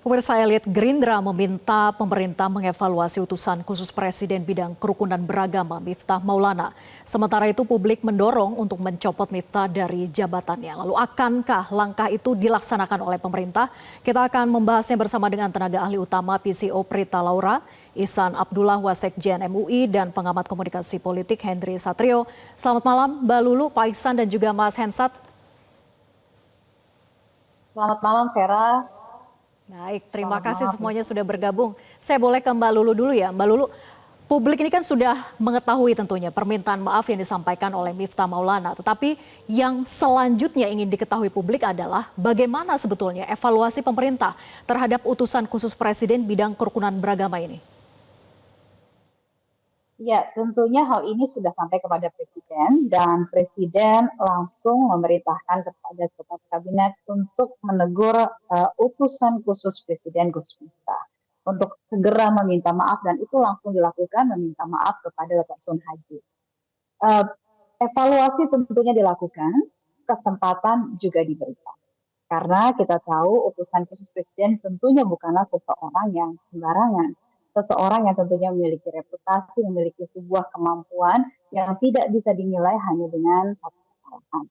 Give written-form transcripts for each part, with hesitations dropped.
Pemirsa, elit Gerindra meminta pemerintah mengevaluasi utusan khusus Presiden bidang kerukunan beragama Miftah Maulana. Sementara itu publik mendorong untuk mencopot Miftah dari jabatannya. Lalu akankah langkah itu dilaksanakan oleh pemerintah? Kita akan membahasnya bersama dengan tenaga ahli utama PCO Prita Laura, Ihsan Abdullah Wasekjen MUI, dan pengamat komunikasi politik Hendri Satrio. Selamat malam Mbak Lulu, Pak Ihsan, dan juga Mas Hensat. Selamat malam, Vera. Baik, terima Selamat kasih malam. semuanya sudah bergabung. Saya boleh ke Mbak Lulu dulu ya. Mbak Lulu, publik ini kan sudah mengetahui tentunya permintaan maaf yang disampaikan oleh Miftah Maulana. Tetapi yang selanjutnya ingin diketahui publik adalah bagaimana sebetulnya evaluasi pemerintah terhadap utusan khusus Presiden bidang kerukunan beragama ini. Ya, tentunya hal ini sudah sampai kepada Presiden dan Presiden langsung memerintahkan kepada Kepala Kabinet untuk menegur utusan khusus Presiden Gus Miftah untuk segera meminta maaf dan itu langsung dilakukan meminta maaf kepada Bapak Sun Haji. Uh, Evaluasi tentunya dilakukan, kesempatan juga diberikan. Karena kita tahu utusan khusus Presiden tentunya bukanlah seseorang yang sembarangan. Seseorang yang tentunya memiliki reputasi, memiliki sebuah kemampuan yang tidak bisa dinilai hanya dengan satu kesalahan.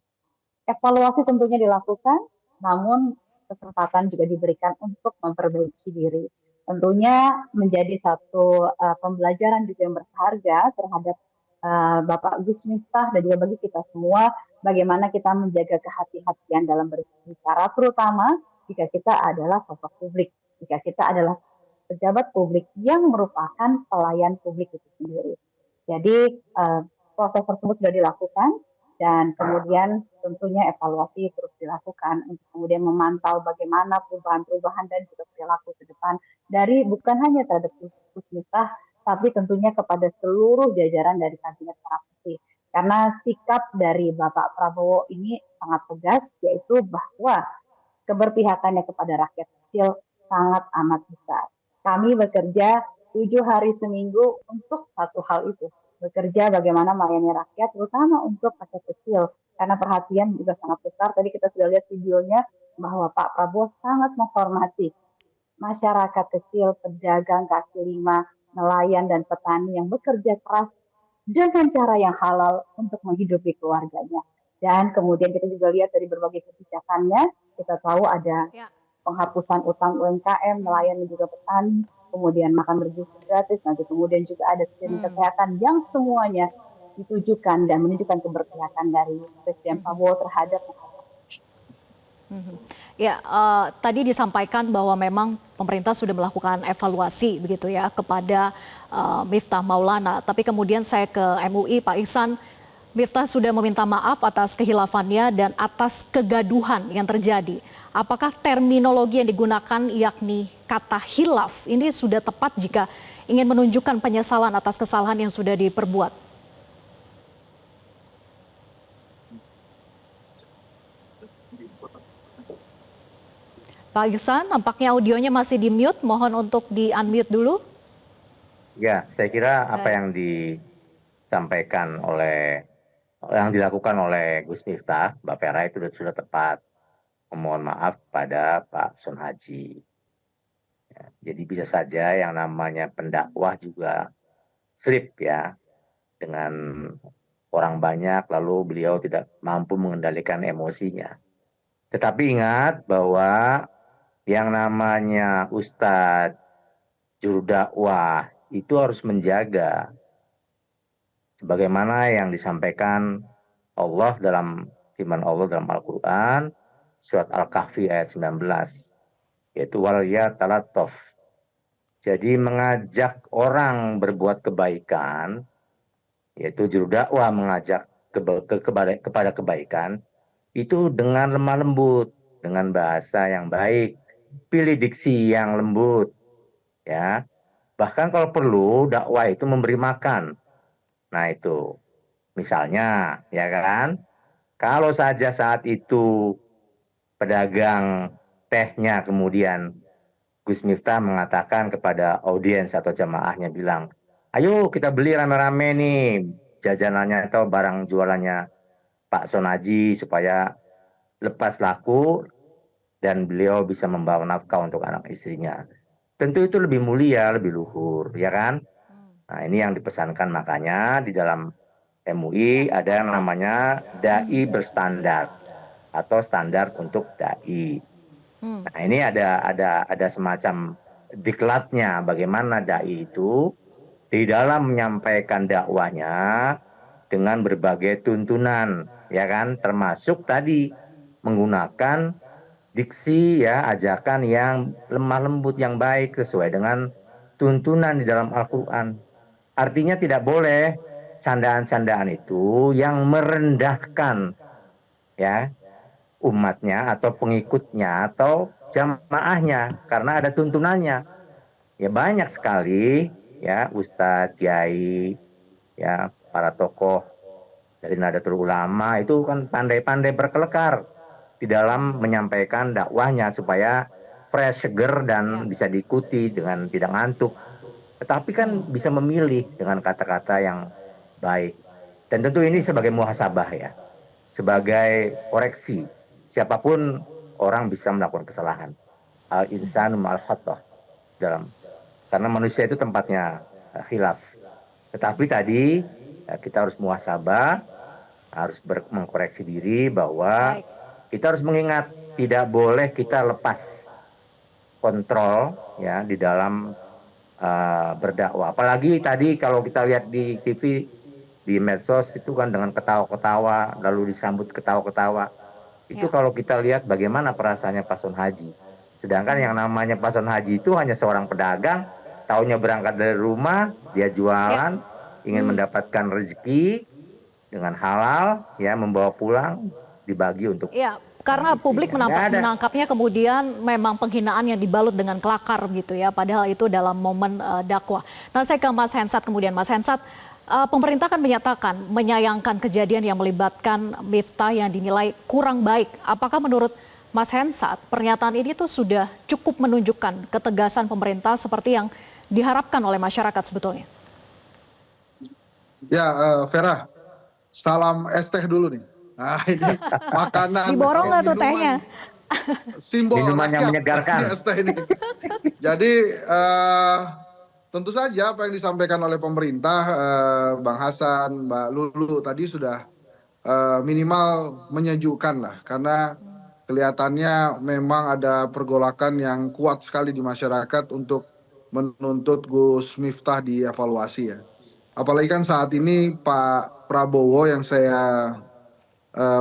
Evaluasi tentunya dilakukan, namun kesempatan juga diberikan untuk memperbaiki diri. Tentunya menjadi satu pembelajaran juga yang berharga terhadap Bapak Gus Miftah dan juga bagi kita semua bagaimana kita menjaga kehati-hatian dalam berbicara, terutama jika kita adalah sosok publik, jika kita adalah pejabat publik yang merupakan pelayan publik itu sendiri. Jadi proses tersebut sudah dilakukan dan kemudian tentunya evaluasi terus dilakukan untuk kemudian memantau bagaimana perubahan-perubahan dan juga perilaku ke depan dari bukan hanya terhadap Gus Miftah tapi tentunya kepada seluruh jajaran dari kabinet merah putih. Karena sikap dari Bapak Prabowo ini sangat tegas, yaitu bahwa keberpihakannya kepada rakyat kecil sangat amat besar. Kami bekerja 7 hari seminggu untuk satu hal itu, bekerja bagaimana melayani rakyat, terutama untuk rakyat kecil, karena perhatian juga sangat besar. Tadi kita sudah lihat videonya bahwa Pak Prabowo sangat menghormati masyarakat kecil, pedagang kaki lima, nelayan dan petani yang bekerja keras dengan cara yang halal untuk menghidupi keluarganya. Dan kemudian kita juga lihat dari berbagai kebijakannya, kita tahu ada Ya. penghapusan utang UMKM, nelayan dan juga petani, kemudian makan bergizi gratis, nanti kemudian juga ada screening kesehatan yang semuanya ditujukan dan menunjukkan keberpihakan dari Presiden Prabowo terhadap Ya, tadi disampaikan bahwa memang pemerintah sudah melakukan evaluasi begitu ya kepada Miftah Maulana. Tapi kemudian saya ke MUI, Pak Ihsan, Miftah sudah meminta maaf atas kehilafannya dan atas kegaduhan yang terjadi. Apakah terminologi yang digunakan yakni kata hilaf ini sudah tepat jika ingin menunjukkan penyesalan atas kesalahan yang sudah diperbuat? Pak Ihsan, nampaknya audionya masih di-mute. Mohon untuk di-unmute dulu. Ya, saya kira apa yang disampaikan yang dilakukan oleh Gus Miftah, Mbak Vera itu sudah tepat. Memohon maaf pada Pak Sun Haji. Ya, jadi bisa saja yang namanya pendakwah juga slip ya dengan orang banyak lalu beliau tidak mampu mengendalikan emosinya. Tetapi ingat bahwa yang namanya Ustadz juru dakwah itu harus menjaga sebagaimana yang disampaikan Allah dalam firman Allah dalam Al-Qur'an surat Al-Kahfi ayat 19 yaitu wal yatalattaf. Jadi mengajak orang berbuat kebaikan yaitu juru dakwah mengajak kepada kebaikan itu dengan lemah lembut, dengan bahasa yang baik, pilih diksi yang lembut, ya. Bahkan kalau perlu dakwah itu memberi makan. Nah itu, misalnya, ya kan, kalau saja saat itu pedagang tehnya kemudian Gus Miftah mengatakan kepada audiens atau jamaahnya bilang, ayo kita beli rame-rame nih jajanannya atau barang jualannya Pak Sonaji supaya lepas laku, dan beliau bisa membawa nafkah untuk anak istrinya. Tentu itu lebih mulia, lebih luhur, ya kan? Nah, ini yang dipesankan, makanya di dalam MUI ada yang namanya dai berstandar atau standar untuk dai. Nah, ini ada semacam diklatnya bagaimana dai itu di dalam menyampaikan dakwahnya dengan berbagai tuntunan, ya kan, termasuk tadi menggunakan diksi, ya, ajakan yang lemah lembut yang baik sesuai dengan tuntunan di dalam Al-Quran. Artinya tidak boleh candaan-candaan itu yang merendahkan, ya, umatnya atau pengikutnya atau jamaahnya, karena ada tuntunannya. Ya banyak sekali, ya, Ustadz, Kiai, ya, para tokoh dari Nahdlatul Ulama itu kan pandai-pandai berkelekar di dalam menyampaikan dakwahnya supaya fresh, seger, dan bisa diikuti dengan tidak ngantuk. Tetapi kan bisa memilih dengan kata-kata yang baik. Dan tentu ini sebagai muhasabah, ya, sebagai koreksi. Siapapun orang bisa melakukan kesalahan. Al-insanu ma'al khatah, dalam, karena manusia itu tempatnya khilaf. Tetapi tadi kita harus muhasabah, harus mengkoreksi diri bahwa kita harus mengingat tidak boleh kita lepas kontrol, ya, di dalam berdakwah. Apalagi tadi kalau kita lihat di TV, di medsos itu kan dengan ketawa-ketawa, lalu disambut ketawa-ketawa. Itu kalau kita lihat bagaimana perasaannya pason haji. Sedangkan yang namanya pason haji itu hanya seorang pedagang, taunya berangkat dari rumah, dia jualan, ingin mendapatkan rezeki dengan halal, ya, membawa pulang, dibagi untuk. Iya, karena publik menangkapnya kemudian memang penghinaan yang dibalut dengan kelakar gitu ya, padahal itu dalam momen dakwah. Nah, saya ke Mas Hensat kemudian. Mas Hensat, pemerintah kan menyatakan menyayangkan kejadian yang melibatkan Miftah yang dinilai kurang baik. Apakah menurut Mas Hensat pernyataan ini tuh sudah cukup menunjukkan ketegasan pemerintah seperti yang diharapkan oleh masyarakat sebetulnya? Ya, Vera, salam es teh dulu nih. Nah, ini makanan. Diborong nggak tuh tehnya? Simbol minuman yang rakyat, menyegarkan. es teh ini. Jadi tentu saja apa yang disampaikan oleh pemerintah, Bang Hasan, Mbak Lulu tadi sudah minimal menyejukkan lah, karena kelihatannya memang ada pergolakan yang kuat sekali di masyarakat untuk menuntut Gus Miftah dievaluasi, ya. Apalagi kan saat ini Pak Prabowo yang saya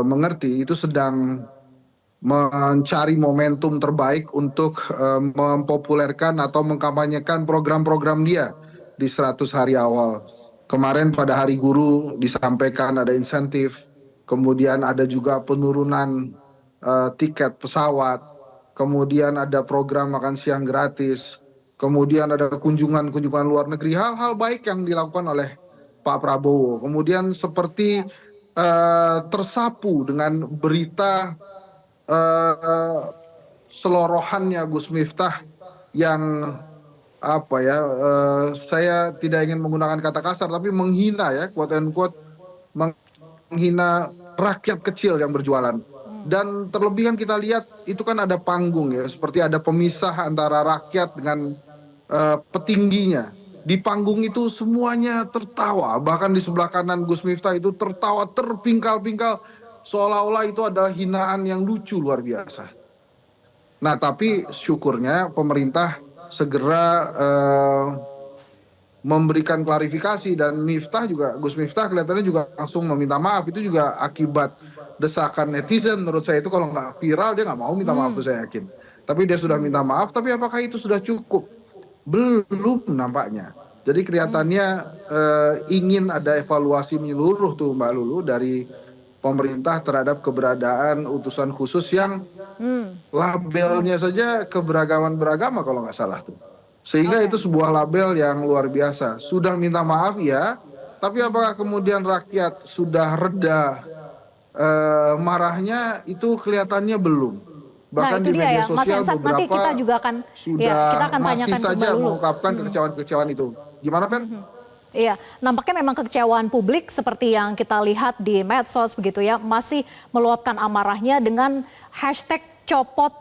mengerti itu sedang mencari momentum terbaik untuk mempopulerkan atau mengkampanyekan program-program dia di 100 hari awal. Kemarin pada Hari Guru disampaikan ada insentif, kemudian ada juga penurunan tiket pesawat, kemudian ada program makan siang gratis, kemudian ada kunjungan-kunjungan luar negeri, hal-hal baik yang dilakukan oleh Pak Prabowo. Kemudian seperti tersapu dengan berita selorohannya Gus Miftah yang apa ya, saya tidak ingin menggunakan kata kasar tapi menghina, ya, quote and quote, menghina rakyat kecil yang berjualan. Dan terlebih kan kita lihat itu kan ada panggung, ya, seperti ada pemisah antara rakyat dengan petingginya. Di panggung itu semuanya tertawa, bahkan di sebelah kanan Gus Miftah itu tertawa terpingkal-pingkal, seolah-olah itu adalah hinaan yang lucu luar biasa. Nah, tapi syukurnya pemerintah segera memberikan klarifikasi, dan Miftah juga, Gus Miftah kelihatannya juga langsung meminta maaf. Itu juga akibat desakan netizen. Menurut saya itu kalau nggak viral dia nggak mau minta maaf tuh, saya yakin. Tapi dia sudah minta maaf, tapi apakah itu sudah cukup? Belum nampaknya. Jadi kelihatannya ingin ada evaluasi menyeluruh tuh Mbak Lulu dari pemerintah terhadap keberadaan utusan khusus yang labelnya saja keberagaman beragama kalau nggak salah tuh. Sehingga itu sebuah label yang luar biasa. Sudah minta maaf, ya, tapi apakah kemudian rakyat sudah reda marahnya, itu kelihatannya belum. Bahkan itu di dia, media ya, Mas sosial Hensat, nanti beberapa kita juga akan, sudah kita akan masih tanyakan ke saja Mbak Lulu. mengungkapkan kekecewaan-kekecewaan itu. Gimana, Fer? Iya, nampaknya memang kekecewaan publik seperti yang kita lihat di medsos begitu ya, masih meluapkan amarahnya dengan hashtag copot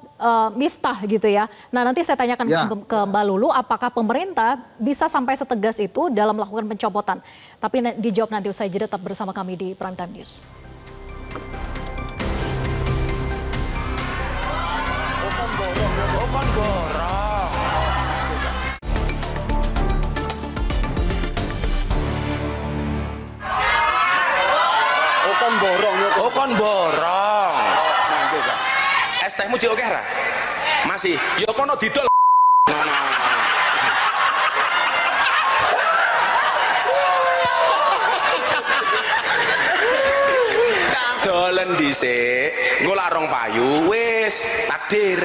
Miftah gitu ya. Nah nanti saya tanyakan ke Mbak Lulu, apakah pemerintah bisa sampai setegas itu dalam melakukan pencopotan? Tapi dijawab nanti usai jeda, tetap bersama kami di Prime Time News. Kon borong. Es tehmu jek oke ra? Masih. Ya kono didol. Dolen dhisik, engko lak rong payu wis takdir.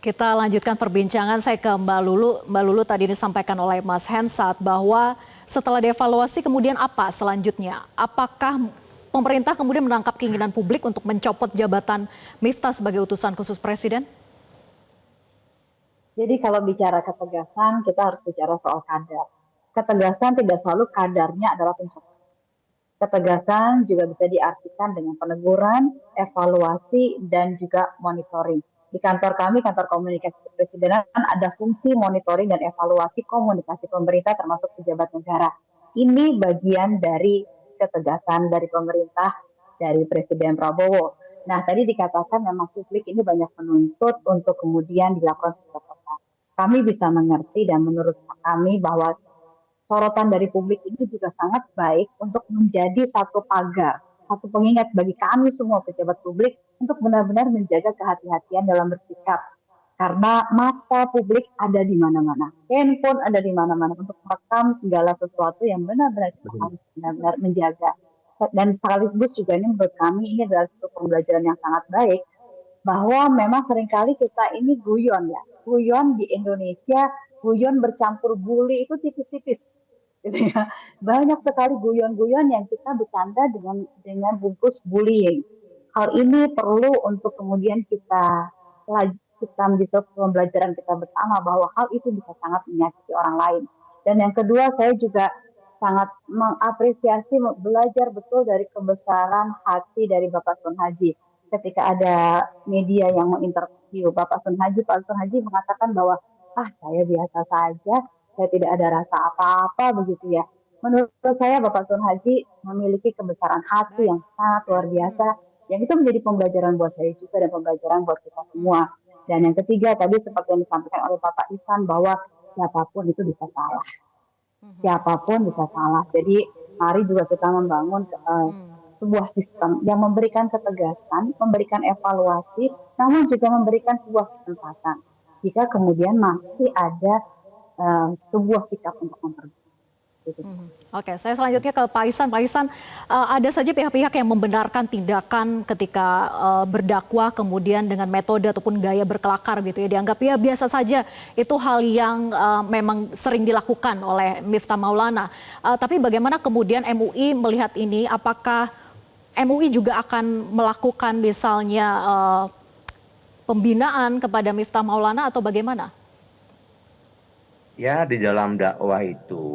Kita lanjutkan perbincangan, saya ke Mbak Lulu. Mbak Lulu, tadi disampaikan oleh Mas Hensat bahwa setelah dievaluasi kemudian apa selanjutnya? Apakah pemerintah kemudian menangkap keinginan publik untuk mencopot jabatan Miftah sebagai utusan khusus Presiden? Jadi kalau bicara ketegasan, kita harus bicara soal kadar. Ketegasan tidak selalu kadarnya adalah pencopotan. Ketegasan juga bisa diartikan dengan peneguran, evaluasi, dan juga monitoring. Di kantor kami, kantor komunikasi kepresidenan, ada fungsi monitoring dan evaluasi komunikasi pemerintah termasuk pejabat negara. Ini bagian dari ketegasan dari pemerintah, dari Presiden Prabowo. Nah, tadi dikatakan memang publik ini banyak menuntut untuk kemudian dilakukan pencopotan. Kami bisa mengerti dan menurut kami bahwa sorotan dari publik ini juga sangat baik untuk menjadi satu pagar, satu pengingat bagi kami semua pejabat publik untuk benar-benar menjaga kehati-hatian dalam bersikap. Karena mata publik ada di mana-mana, handphone ada di mana-mana untuk merekam segala sesuatu yang benar-benar kita harus benar-benar menjaga. Dan sekaligus juga ini menurut kami ini adalah satu pembelajaran yang sangat baik bahwa memang seringkali kita ini guyon ya, guyon di Indonesia, guyon bercampur bully itu tipis-tipis. Gitu ya. Banyak sekali guyon-guyon yang kita bercanda dengan bungkus bullying. Hal ini perlu untuk kemudian kita menjadi pembelajaran kita bersama bahwa hal itu bisa sangat menyakiti orang lain. Dan yang kedua, saya juga sangat mengapresiasi, belajar betul dari kebesaran hati dari Bapak Sun Haji. Ketika ada media yang menginterview Bapak Sun Haji, Pak Sun Haji mengatakan bahwa saya biasa saja, saya tidak ada rasa apa-apa begitu ya. Menurut saya Bapak Sun Haji memiliki kebesaran hati yang sangat luar biasa, yang itu menjadi pembelajaran buat saya juga dan pembelajaran buat kita semua. Dan yang ketiga tadi seperti yang disampaikan oleh Bapak Ihsan bahwa siapapun itu bisa salah. Siapapun bisa salah. Jadi mari juga kita membangun sebuah sistem yang memberikan ketegasan, memberikan evaluasi, namun juga memberikan sebuah kesempatan. Jika kemudian masih ada sebuah sikap untuk memperbaiki. Oke, saya selanjutnya ke Pak Ihsan. Pak Ihsan, ada saja pihak-pihak yang membenarkan tindakan ketika berdakwah kemudian dengan metode ataupun gaya berkelakar gitu ya, dianggap ya biasa saja, itu hal yang memang sering dilakukan oleh Miftah Maulana. Tapi bagaimana kemudian MUI melihat ini? Apakah MUI juga akan melakukan misalnya pembinaan kepada Miftah Maulana atau bagaimana? Ya, di dalam dakwah itu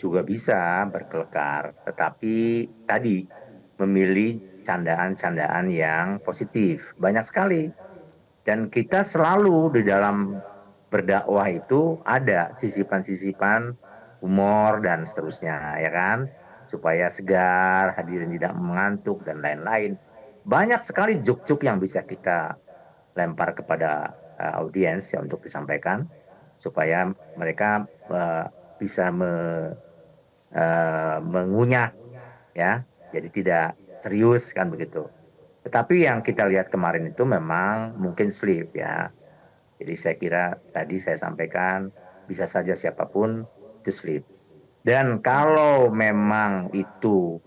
juga bisa berkelakar, tetapi tadi memilih candaan-candaan yang positif. Banyak sekali. Dan kita selalu di dalam berdakwah itu ada sisipan-sisipan humor dan seterusnya, ya kan? Supaya segar, hadirin tidak mengantuk dan lain-lain. Banyak sekali juk-juk yang bisa kita lempar kepada audiens ya untuk disampaikan supaya mereka bisa mengunyah ya, jadi tidak serius kan begitu. Tetapi yang kita lihat kemarin itu memang mungkin slip ya. Jadi saya kira tadi saya sampaikan bisa saja siapapun itu slip. Dan kalau memang itu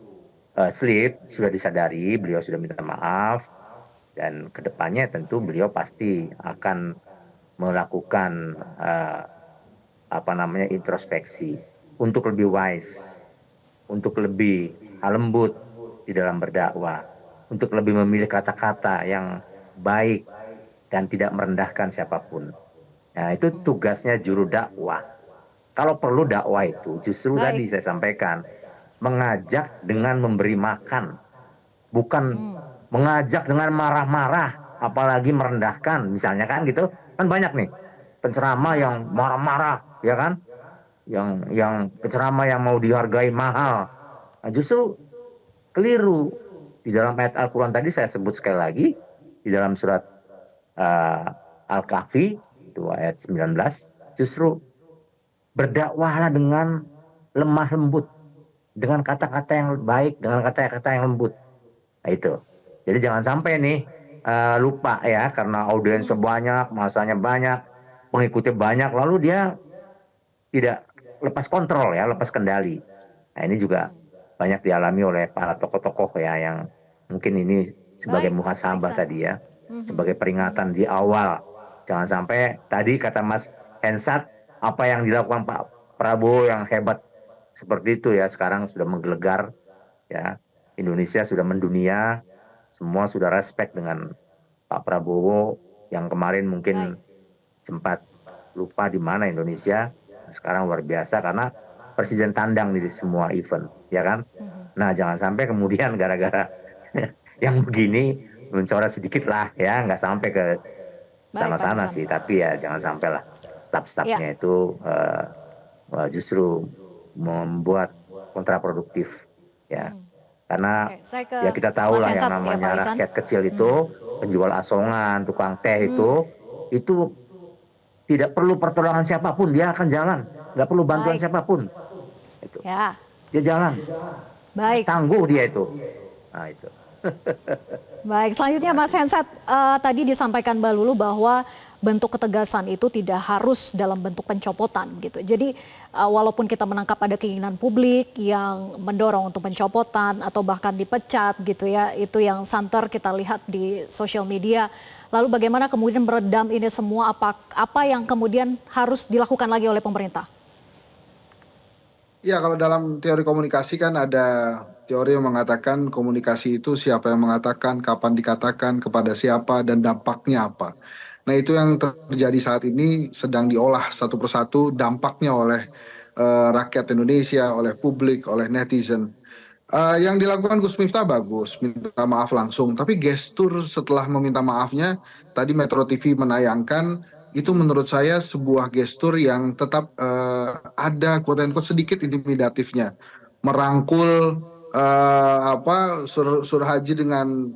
slip sudah disadari, beliau sudah minta maaf dan kedepannya tentu beliau pasti akan melakukan introspeksi untuk lebih wise, untuk lebih lembut di dalam berdakwah, untuk lebih memilih kata-kata yang baik dan tidak merendahkan siapapun. Nah, itu tugasnya juru dakwah. Kalau perlu dakwah itu justru tadi saya sampaikan mengajak dengan memberi makan, bukan mengajak dengan marah-marah, apalagi merendahkan, misalnya kan gitu, kan banyak nih penceramah yang marah-marah, ya kan, yang penceramah yang mau dihargai mahal. Nah, justru keliru. Di dalam ayat Al-Quran tadi saya sebut sekali lagi, di dalam surat uh, Al-Kahfi, itu ayat 19, justru berdakwahlah dengan lemah lembut, dengan kata-kata yang baik, dengan kata-kata yang lembut. Nah, itu. Jadi jangan sampai nih lupa ya, karena audiensnya banyak, masanya banyak, pengikutnya banyak, lalu dia tidak lepas kontrol ya, lepas kendali. Nah, ini juga banyak dialami oleh para tokoh-tokoh ya, yang mungkin ini sebagai Baik, Pak muhasabah Ihsan. tadi ya, sebagai peringatan di awal. Jangan sampai tadi kata Mas Hensat, apa yang dilakukan Pak Prabowo yang hebat seperti itu ya, sekarang sudah menggelegar ya. Indonesia sudah mendunia, semua sudah respect dengan Pak Prabowo yang kemarin Baik. mungkin sempat lupa di mana Indonesia. Sekarang luar biasa karena presiden tandang di semua event, ya kan? Nah, jangan sampai kemudian gara-gara yang begini mencoret sedikit lah ya, nggak sampai ke Baik, Pak sana-sana Ihsan. sih, tapi ya jangan sampai lah Ya. staf-stafnya itu justru membuat kontraproduktif ya. Karena Oke, saya ke ya kita tahu Mas lah yang Hensat ya, Pak namanya Ihsan. rakyat kecil itu, penjual asongan, tukang teh itu tidak perlu pertolongan siapapun, dia akan jalan, nggak perlu bantuan Baik. siapapun. Itu. Ya, Dia jalan, baik. tangguh dia itu. Nah, itu. Baik, selanjutnya Mas Hensat, tadi disampaikan Mbak Lulu bahwa bentuk ketegasan itu tidak harus dalam bentuk pencopotan gitu. Jadi walaupun kita menangkap ada keinginan publik yang mendorong untuk pencopotan atau bahkan dipecat gitu ya, itu yang santer kita lihat di sosial media. Lalu bagaimana kemudian meredam ini semua, apa yang kemudian harus dilakukan lagi oleh pemerintah? Ya, kalau dalam teori komunikasi kan ada teori yang mengatakan komunikasi itu siapa yang mengatakan, kapan dikatakan, kepada siapa, dan dampaknya apa. Nah, itu yang terjadi saat ini sedang diolah satu persatu dampaknya oleh rakyat Indonesia, oleh publik, oleh netizen. Yang dilakukan Gus Miftah bagus, minta maaf langsung. Tapi gestur setelah meminta maafnya, tadi Metro TV menayangkan, itu menurut saya sebuah gestur yang tetap ada quote-unquote sedikit intimidatifnya. Merangkul Sur Haji dengan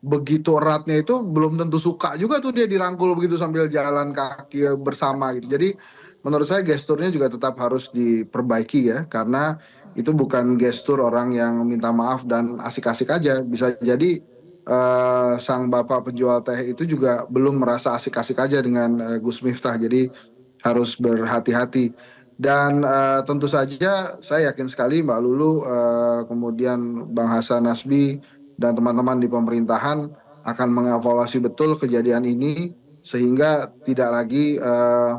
begitu eratnya itu belum tentu suka juga tuh dia dirangkul begitu sambil jalan kaki bersama gitu. Jadi menurut saya gesturnya juga tetap harus diperbaiki ya, karena itu bukan gestur orang yang minta maaf dan asik-asik aja. Bisa jadi sang bapak penjual teh itu juga belum merasa asik-asik aja dengan Gus Miftah. Jadi harus berhati-hati. Dan tentu saja saya yakin sekali Mbak Lulu, kemudian Bang Hasan Nasbi, dan teman-teman di pemerintahan akan mengevaluasi betul kejadian ini sehingga tidak lagi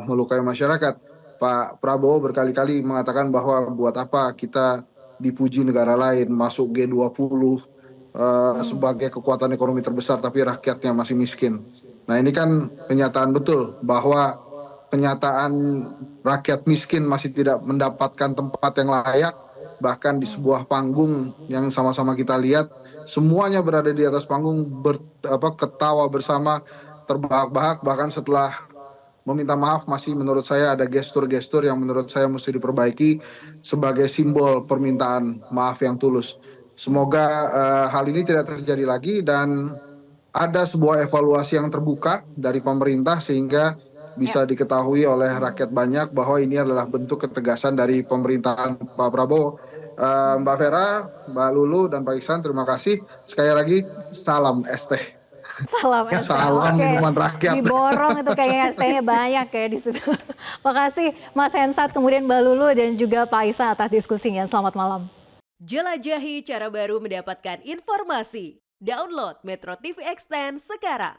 melukai masyarakat. Pak Prabowo berkali-kali mengatakan bahwa buat apa kita dipuji negara lain, masuk G20 sebagai kekuatan ekonomi terbesar tapi rakyatnya masih miskin. Nah, ini kan kenyataan betul bahwa kenyataan rakyat miskin masih tidak mendapatkan tempat yang layak, bahkan di sebuah panggung yang sama-sama kita lihat, semuanya berada di atas panggung ketawa bersama, terbahak-bahak, bahkan setelah meminta maaf masih menurut saya ada gestur-gestur yang menurut saya mesti diperbaiki sebagai simbol permintaan maaf yang tulus. Semoga hal ini tidak terjadi lagi dan ada sebuah evaluasi yang terbuka dari pemerintah sehingga bisa diketahui oleh rakyat banyak bahwa ini adalah bentuk ketegasan dari pemerintahan Pak Prabowo. Mbak Vera, Mbak Lulu, dan Pak Iksan, terima kasih. Sekali lagi, salam ST. Salam ST. Salam Oke. minuman rakyat. Diborong itu kayaknya ST-nya banyak ya di situ. Makasih Mas Hensat, kemudian Mbak Lulu dan juga Pak Ihsan atas diskusinya. Selamat malam. Jelajahi cara baru mendapatkan informasi. Download Metro TV Extend sekarang.